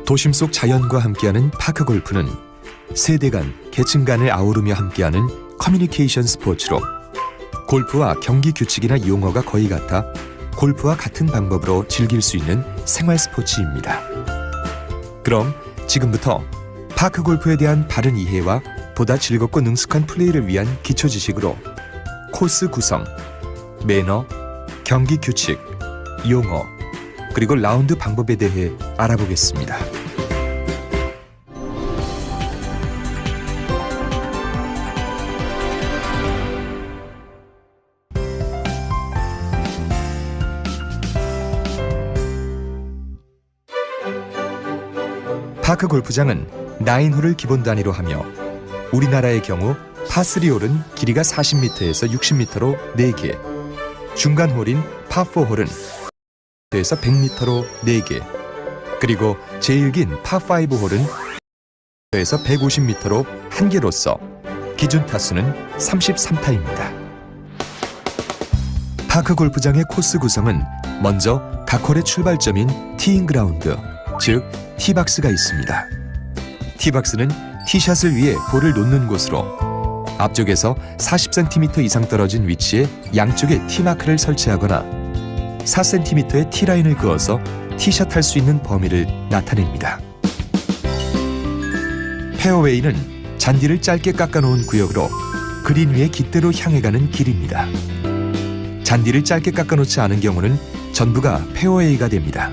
도심 속 자연과 함께하는 파크 골프는 세대 간, 계층 간을 아우르며 함께하는 커뮤니케이션 스포츠로 골프와 경기 규칙이나 용어가 거의 같아 골프와 같은 방법으로 즐길 수 있는 생활 스포츠입니다. 그럼 지금부터 파크 골프에 대한 바른 이해와 보다 즐겁고 능숙한 플레이를 위한 기초 지식으로 코스 구성, 매너, 경기 규칙, 용어, 그리고 라운드 방법에 대해 알아보겠습니다. 파크 골프장은 9홀을 기본 단위로 하며 우리나라의 경우 파3홀은 길이가 40m에서 60m로 4개, 중간 홀인 파4홀은 100에서 100m로 4개, 그리고 제일 긴 파5홀은 100에서 150m로 1개로서 기준 타수는 33타입니다. 파크 골프장의 코스 구성은 먼저 각 홀의 출발점인 티잉 그라운드, 즉 티박스가 있습니다. 티박스는 티샷을 위해 볼을 놓는 곳으로 앞쪽에서 40cm 이상 떨어진 위치에 양쪽에 티마크를 설치하거나 4cm의 티라인을 그어서 티샷할 수 있는 범위를 나타냅니다. 페어웨이는 잔디를 짧게 깎아놓은 구역으로 그린 위에 깃대로 향해 가는 길입니다. 잔디를 짧게 깎아놓지 않은 경우는 전부가 페어웨이가 됩니다.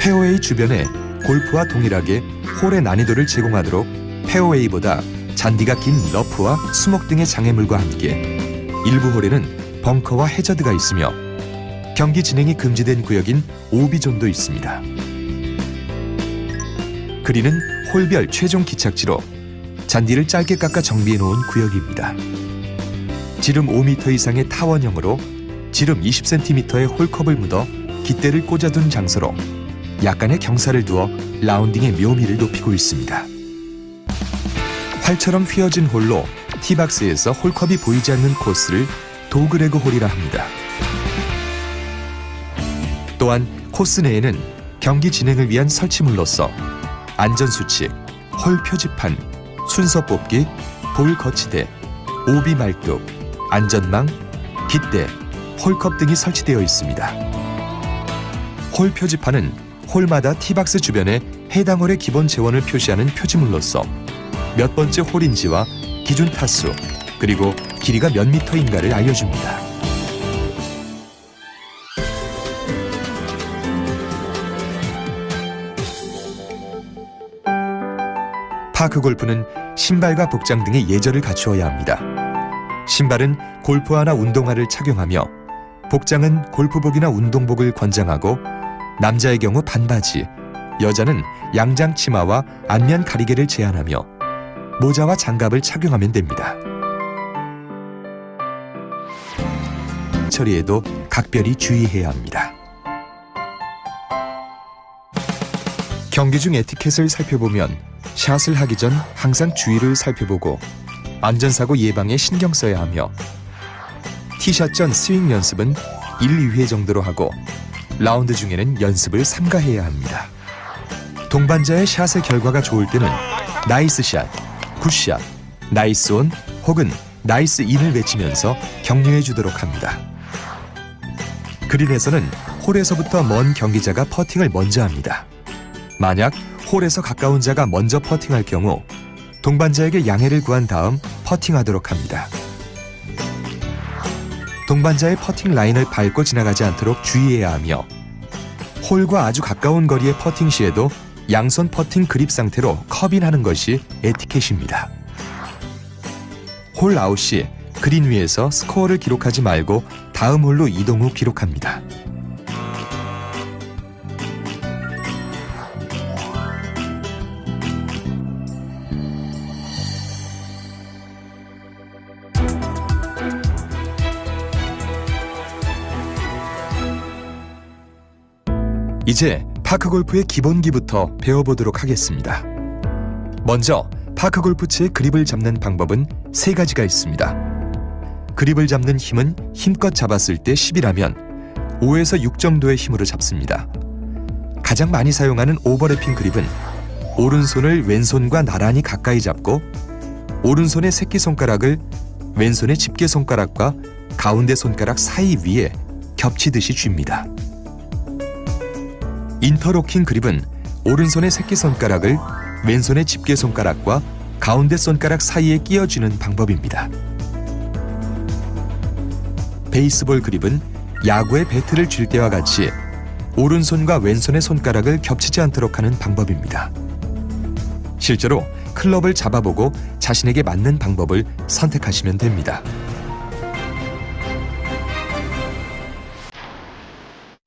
페어웨이 주변에 골프와 동일하게 홀의 난이도를 제공하도록 페어웨이보다 잔디가 긴 러프와 수목 등의 장애물과 함께 일부 홀에는 벙커와 해저드가 있으며 경기 진행이 금지된 구역인 오비존도 있습니다. 그린은 홀별 최종 기착지로 잔디를 짧게 깎아 정비해 놓은 구역입니다. 지름 5m 이상의 타원형으로 지름 20cm의 홀컵을 묻어 깃대를 꽂아둔 장소로 약간의 경사를 두어 라운딩의 묘미를 높이고 있습니다. 활처럼 휘어진 홀로 티박스에서 홀컵이 보이지 않는 코스를 도그레그 홀이라 합니다. 또한 코스 내에는 경기 진행을 위한 설치물로서 안전수칙, 홀 표지판, 순서 뽑기, 볼 거치대, 오비 말뚝, 안전망, 깃대, 홀컵 등이 설치되어 있습니다. 홀 표지판은 홀마다 티박스 주변에 해당 홀의 기본 재원을 표시하는 표지물로서 몇 번째 홀인지와 기준 타수, 그리고 길이가 몇 미터인가를 알려줍니다. 파크 골프는 신발과 복장 등의 예절을 갖추어야 합니다. 신발은 골프화나 운동화를 착용하며 복장은 골프복이나 운동복을 권장하고 남자의 경우 반바지, 여자는 양장 치마와 안면 가리개를 제한하며 모자와 장갑을 착용하면 됩니다. 처리에도 각별히 주의해야 합니다. 경기 중 에티켓을 살펴보면 샷을 하기 전 항상 주위를 살펴보고 안전사고 예방에 신경 써야 하며 티샷 전 스윙 연습은 1, 2회 정도로 하고 라운드 중에는 연습을 삼가해야 합니다. 동반자의 샷의 결과가 좋을 때는 나이스 샷, 굿샷, 나이스 온 혹은 나이스 인을 외치면서 격려해 주도록 합니다. 그린에서는 홀에서부터 먼 경기자가 퍼팅을 먼저 합니다. 만약 홀에서 가까운 자가 먼저 퍼팅할 경우 동반자에게 양해를 구한 다음 퍼팅하도록 합니다. 동반자의 퍼팅 라인을 밟고 지나가지 않도록 주의해야 하며 홀과 아주 가까운 거리의 퍼팅 시에도 양손 퍼팅 그립 상태로 컵인하는 것이 에티켓입니다. 홀 아웃 시 그린 위에서 스코어를 기록하지 말고 다음 홀로 이동 후 기록합니다. 이제 파크 골프의 기본기부터 배워보도록 하겠습니다. 먼저 파크 골프채의 그립을 잡는 방법은 3가지가 있습니다. 그립을 잡는 힘은 힘껏 잡았을 때 10이라면 5에서 6 정도의 힘으로 잡습니다. 가장 많이 사용하는 오버래핑 그립은 오른손을 왼손과 나란히 가까이 잡고 오른손의 새끼손가락을 왼손의 집게손가락과 가운데 손가락 사이 위에 겹치듯이 쥡니다. 인터로킹 그립은 오른손의 새끼손가락을 왼손의 집게손가락과 가운데 손가락 사이에 끼워주는 방법입니다. 베이스볼 그립은 야구의 배트를 쥘 때와 같이 오른손과 왼손의 손가락을 겹치지 않도록 하는 방법입니다. 실제로 클럽을 잡아보고 자신에게 맞는 방법을 선택하시면 됩니다.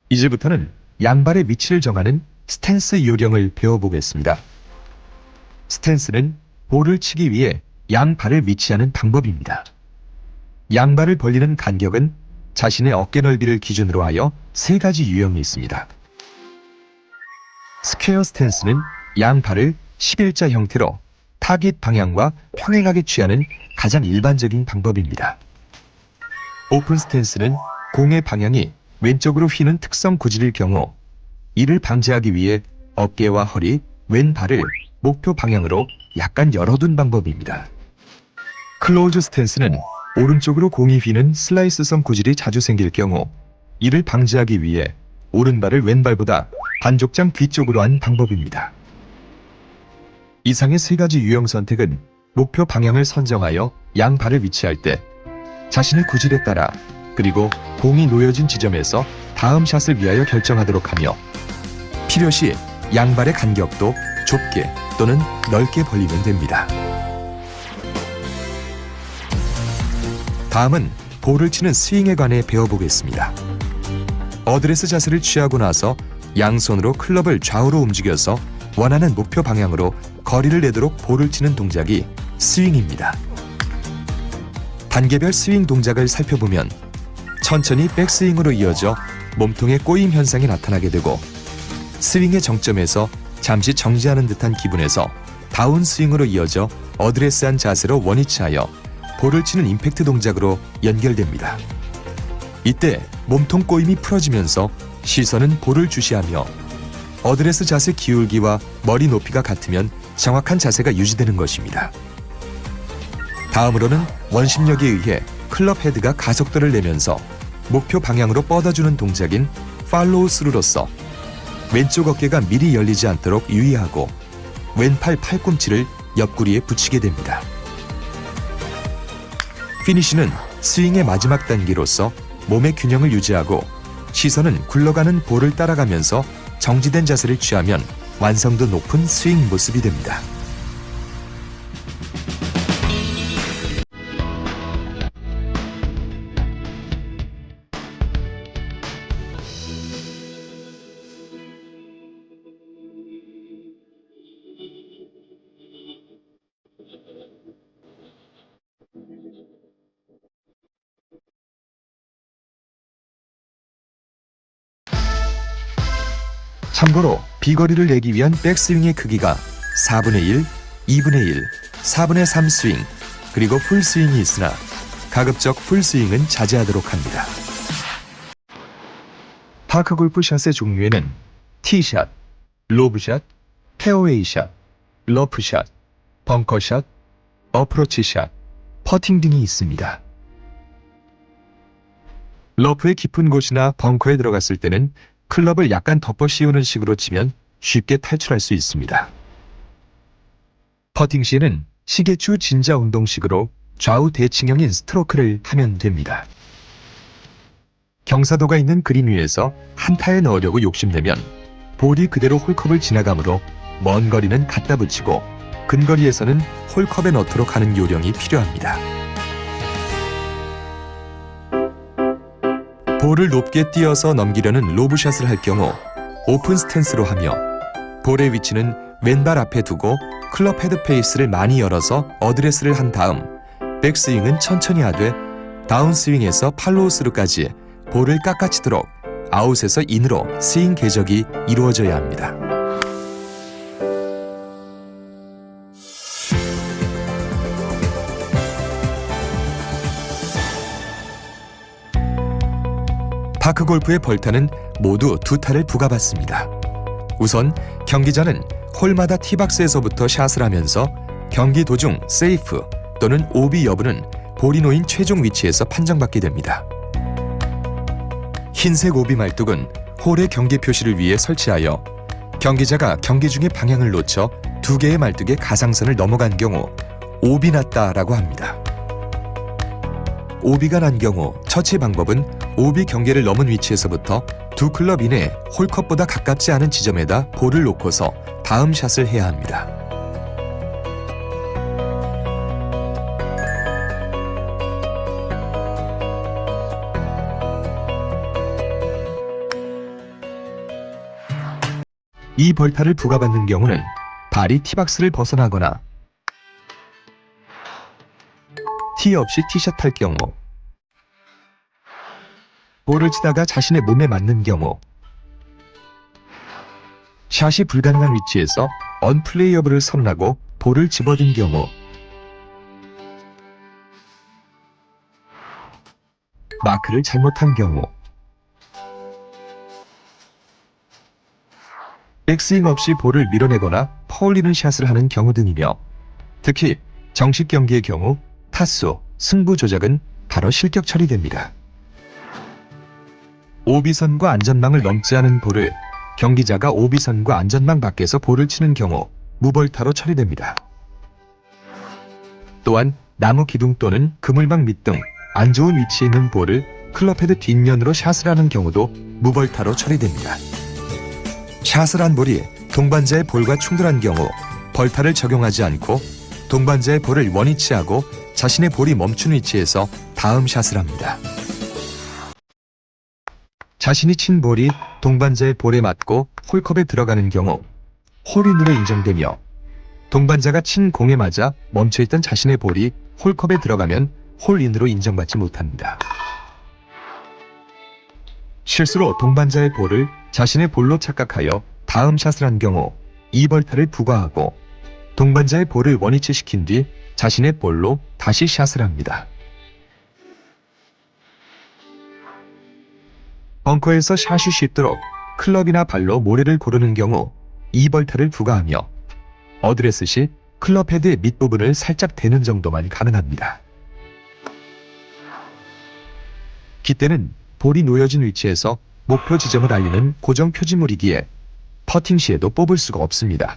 이제부터는 양발의 위치를 정하는 스탠스 요령을 배워보겠습니다. 스탠스는 볼을 치기 위해 양발을 위치하는 방법입니다. 양발을 벌리는 간격은 자신의 어깨 넓이를 기준으로 하여 3가지 유형이 있습니다. 스퀘어 스탠스는 양발을 11자 형태로 타깃 방향과 평행하게 취하는 가장 일반적인 방법입니다. 오픈 스탠스는 공의 방향이 왼쪽으로 휘는 특성 구질일 경우 이를 방지하기 위해 어깨와 허리, 왼발을 목표 방향으로 약간 열어둔 방법입니다. 클로즈 스탠스는 오른쪽으로 공이 휘는 슬라이스성 구질이 자주 생길 경우 이를 방지하기 위해 오른발을 왼발보다 반족장 뒤쪽으로 한 방법입니다. 이상의 3가지 유형 선택은 목표 방향을 선정하여 양발을 위치할 때 자신의 구질에 따라 그리고 공이 놓여진 지점에서 다음 샷을 위하여 결정하도록 하며 필요시 양발의 간격도 좁게 또는 넓게 벌리면 됩니다. 다음은 볼을 치는 스윙에 관해 배워보겠습니다. 어드레스 자세를 취하고 나서 양손으로 클럽을 좌우로 움직여서 원하는 목표 방향으로 거리를 내도록 볼을 치는 동작이 스윙입니다. 단계별 스윙 동작을 살펴보면 천천히 백스윙으로 이어져 몸통의 꼬임 현상이 나타나게 되고 스윙의 정점에서 잠시 정지하는 듯한 기분에서 다운스윙으로 이어져 어드레스한 자세로 원위치하여 볼을 치는 임팩트 동작으로 연결됩니다. 이때 몸통 꼬임이 풀어지면서 시선은 볼을 주시하며 어드레스 자세 기울기와 머리 높이가 같으면 정확한 자세가 유지되는 것입니다. 다음으로는 원심력에 의해 클럽 헤드가 가속도를 내면서 목표 방향으로 뻗어주는 동작인 팔로우 스루로서 왼쪽 어깨가 미리 열리지 않도록 유의하고 왼팔 팔꿈치를 옆구리에 붙이게 됩니다. 피니쉬는 스윙의 마지막 단계로서 몸의 균형을 유지하고 시선은 굴러가는 볼을 따라가면서 정지된 자세를 취하면 완성도 높은 스윙 모습이 됩니다. 참고로 비거리를 내기 위한 백스윙의 크기가 4분의 1, 2분의 1, 4분의 3 스윙, 그리고 풀스윙이 있으나 가급적 풀스윙은 자제하도록 합니다. 파크골프 샷의 종류에는 티샷, 로브샷, 페어웨이샷, 러프샷, 벙커샷, 어프로치샷, 퍼팅 등이 있습니다. 러프의 깊은 곳이나 벙커에 들어갔을 때는 클럽을 약간 덮어 씌우는 식으로 치면 쉽게 탈출할 수 있습니다. 퍼팅 시에는 시계추 진자 운동식으로 좌우 대칭형인 스트로크를 하면 됩니다. 경사도가 있는 그린 위에서 한타에 넣으려고 욕심내면 볼이 그대로 홀컵을 지나가므로 먼 거리는 갖다 붙이고 근거리에서는 홀컵에 넣도록 하는 요령이 필요합니다. 볼을 높게 띄어서 넘기려는 로브샷을 할 경우 오픈 스탠스로 하며 볼의 위치는 왼발 앞에 두고 클럽 헤드 페이스를 많이 열어서 어드레스를 한 다음 백스윙은 천천히 하되 다운스윙에서 팔로우 스루까지 볼을 깎아치도록 아웃에서 인으로 스윙 궤적이 이루어져야 합니다. 파크골프의 벌타는 모두 2타를 부과받습니다. 우선 경기자는 홀마다 티박스에서부터 샷을 하면서 경기 도중 세이프 또는 오비 여부는 볼이 놓인 최종 위치에서 판정받게 됩니다. 흰색 오비 말뚝은 홀의 경계 표시를 위해 설치하여 경기자가 경기 중에 방향을 놓쳐 두 개의 말뚝의 가상선을 넘어간 경우 오비 났다라고 합니다. 오비가 난 경우 처치 방법은 오비 경계를 넘은 위치에서부터 두 클럽 이내 홀컵보다 가깝지 않은 지점에다 볼을 놓고서 다음 샷을 해야 합니다. 이 벌타를 부과받는 경우는 발이 티박스를 벗어나거나 티 없이 티샷 할 경우, 볼을 치다가 자신의 몸에 맞는 경우, 샷이 불가능한 위치에서 언플레이어블을 선언하고 볼을 집어든 경우, 마크를 잘못한 경우, 백스윙 없이 볼을 밀어내거나 퍼올리는 샷을 하는 경우 등이며, 특히 정식 경기의 경우 타수, 승부 조작은 바로 실격 처리됩니다. 오비선과 안전망을 넘지 않은 볼을 경기자가 오비선과 안전망 밖에서 볼을 치는 경우 무벌타로 처리됩니다. 또한 나무 기둥 또는 그물망 밑 등 안 좋은 위치에 있는 볼을 클럽헤드 뒷면으로 샷을 하는 경우도 무벌타로 처리됩니다. 샷을 한 볼이 동반자의 볼과 충돌한 경우 벌타를 적용하지 않고 동반자의 볼을 원위치하고 자신의 볼이 멈춘 위치에서 다음 샷을 합니다. 자신이 친 볼이 동반자의 볼에 맞고 홀컵에 들어가는 경우 홀인으로 인정되며, 동반자가 친 공에 맞아 멈춰있던 자신의 볼이 홀컵에 들어가면 홀인으로 인정받지 못합니다. 실수로 동반자의 볼을 자신의 볼로 착각하여 다음 샷을 한 경우 이 벌타를 부과하고 동반자의 볼을 원위치시킨 뒤 자신의 볼로 다시 샷을 합니다. 벙커에서 샷이 쉽도록 클럽이나 발로 모래를 고르는 경우 이 벌타를 부과하며, 어드레스 시 클럽 헤드의 밑부분을 살짝 대는 정도만 가능합니다. 깃대는 볼이 놓여진 위치에서 목표 지점을 알리는 고정 표지물이기에 퍼팅 시에도 뽑을 수가 없습니다.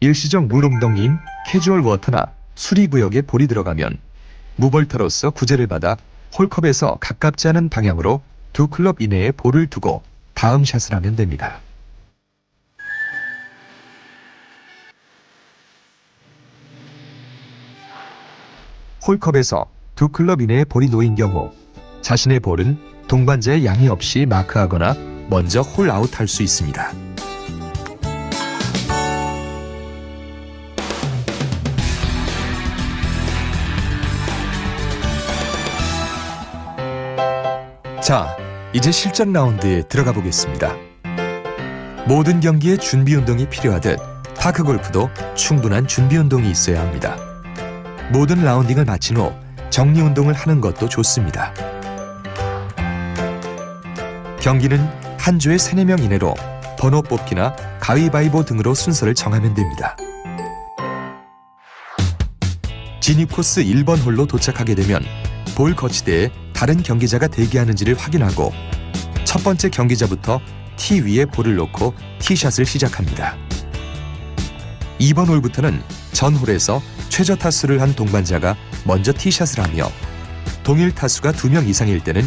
일시적 물웅덩이인 캐주얼 워터나 수리구역에 볼이 들어가면 무벌타로서 구제를 받아 홀컵에서 가깝지 않은 방향으로 두 클럽 이내에 볼을 두고 다음 샷을 하면 됩니다. 홀컵에서 두 클럽 이내에 볼이 놓인 경우 자신의 볼은 동반자의 양해 없이 마크하거나 먼저 홀아웃할 수 있습니다. 자, 이제 실전 라운드에 들어가 보겠습니다. 모든 경기에 준비 운동이 필요하듯 파크 골프도 충분한 준비 운동이 있어야 합니다. 모든 라운딩을 마친 후 정리 운동을 하는 것도 좋습니다. 경기는 한 조에 3-4명 이내로 번호 뽑기나 가위바위보 등으로 순서를 정하면 됩니다. 진입 코스 1번 홀로 도착하게 되면 볼 거치대에 다른 경기자가 대기하는지를 확인하고 첫 번째 경기자부터 티 위에 볼을 놓고 티샷을 시작합니다. 2번 홀부터는 전 홀에서 최저 타수를 한 동반자가 먼저 티샷을 하며 동일 타수가 2명 이상일 때는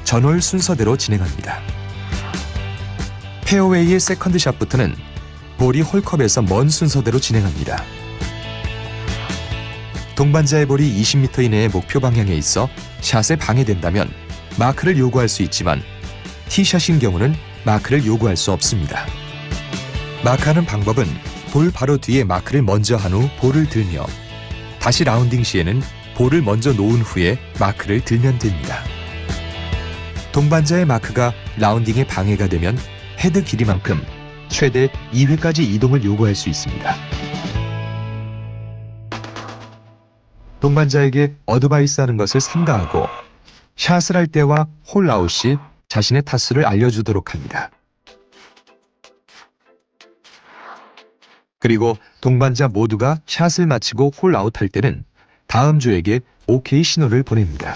전홀 순서대로 진행합니다. 페어웨이의 세컨드샷부터는 볼이 홀컵에서 먼 순서대로 진행합니다. 동반자의 볼이 20m 이내의 목표 방향에 있어 샷에 방해된다면 마크를 요구할 수 있지만 티샷인 경우는 마크를 요구할 수 없습니다. 마크하는 방법은 볼 바로 뒤에 마크를 먼저 한 후 볼을 들며 다시 라운딩 시에는 볼을 먼저 놓은 후에 마크를 들면 됩니다. 동반자의 마크가 라운딩에 방해가 되면 헤드 길이만큼 최대 2회까지 이동을 요구할 수 있습니다. 동반자에게 어드바이스하는 것을 삼가하고 샷을 할 때와 홀아웃 시 자신의 타수를 알려주도록 합니다. 그리고 동반자 모두가 샷을 마치고 홀아웃할 때는 다음 조에게 OK 신호를 보냅니다.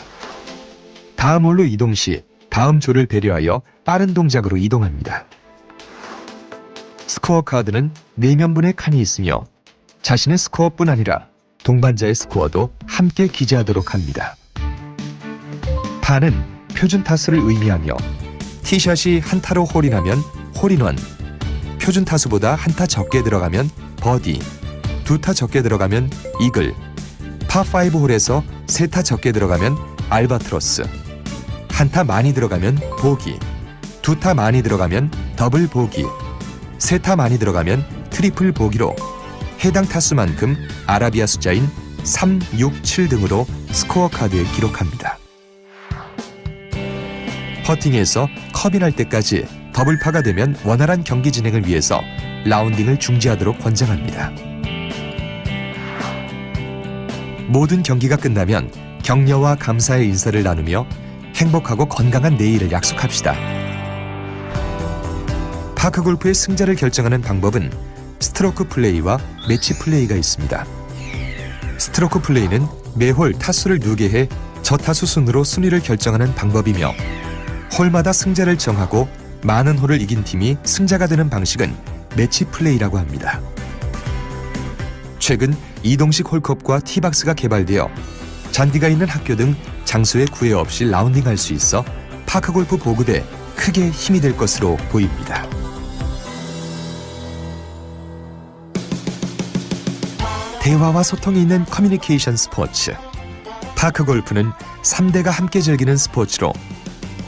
다음 홀로 이동 시 다음 조를 배려하여 빠른 동작으로 이동합니다. 스코어 카드는 내면분의 칸이 있으며 자신의 스코어뿐 아니라 동반자의 스코어도 함께 기재하도록 합니다. 파는 표준 타수를 의미하며 티샷이 한 타로 홀인하면 홀인원, 표준 타수보다 한 타 적게 들어가면 버디, 두 타 적게 들어가면 이글, 파5 홀에서 세 타 적게 들어가면 알바트로스, 한 타 많이 들어가면 보기, 두 타 많이 들어가면 더블 보기, 세 타 많이 들어가면 트리플 보기로 해당 타수만큼 아라비아 숫자인 3, 6, 7 등으로 스코어 카드에 기록합니다. 퍼팅에서 컵이 날 때까지 더블파가 되면 원활한 경기 진행을 위해서 라운딩을 중지하도록 권장합니다. 모든 경기가 끝나면 격려와 감사의 인사를 나누며 행복하고 건강한 내일을 약속합시다. 파크골프의 승자를 결정하는 방법은 스트로크 플레이와 매치 플레이가 있습니다. 스트로크 플레이는 매홀 타수를 누게 해 저타수 순으로 순위를 결정하는 방법이며 홀마다 승자를 정하고 많은 홀을 이긴 팀이 승자가 되는 방식은 매치 플레이라고 합니다. 최근 이동식 홀컵과 티박스가 개발되어 잔디가 있는 학교 등 장소에 구애 없이 라운딩할 수 있어 파크골프 보급에 크게 힘이 될 것으로 보입니다. 대화와 소통이 있는 커뮤니케이션 스포츠. 파크골프는 3대가 함께 즐기는 스포츠로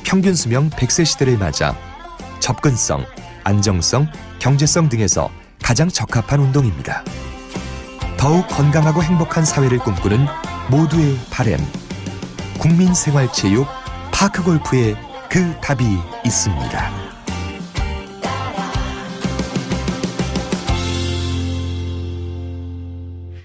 평균 수명 100세 시대를 맞아 접근성, 안정성, 경제성 등에서 가장 적합한 운동입니다. 더욱 건강하고 행복한 사회를 꿈꾸는 모두의 바램. 국민생활체육 파크골프에 그 답이 있습니다.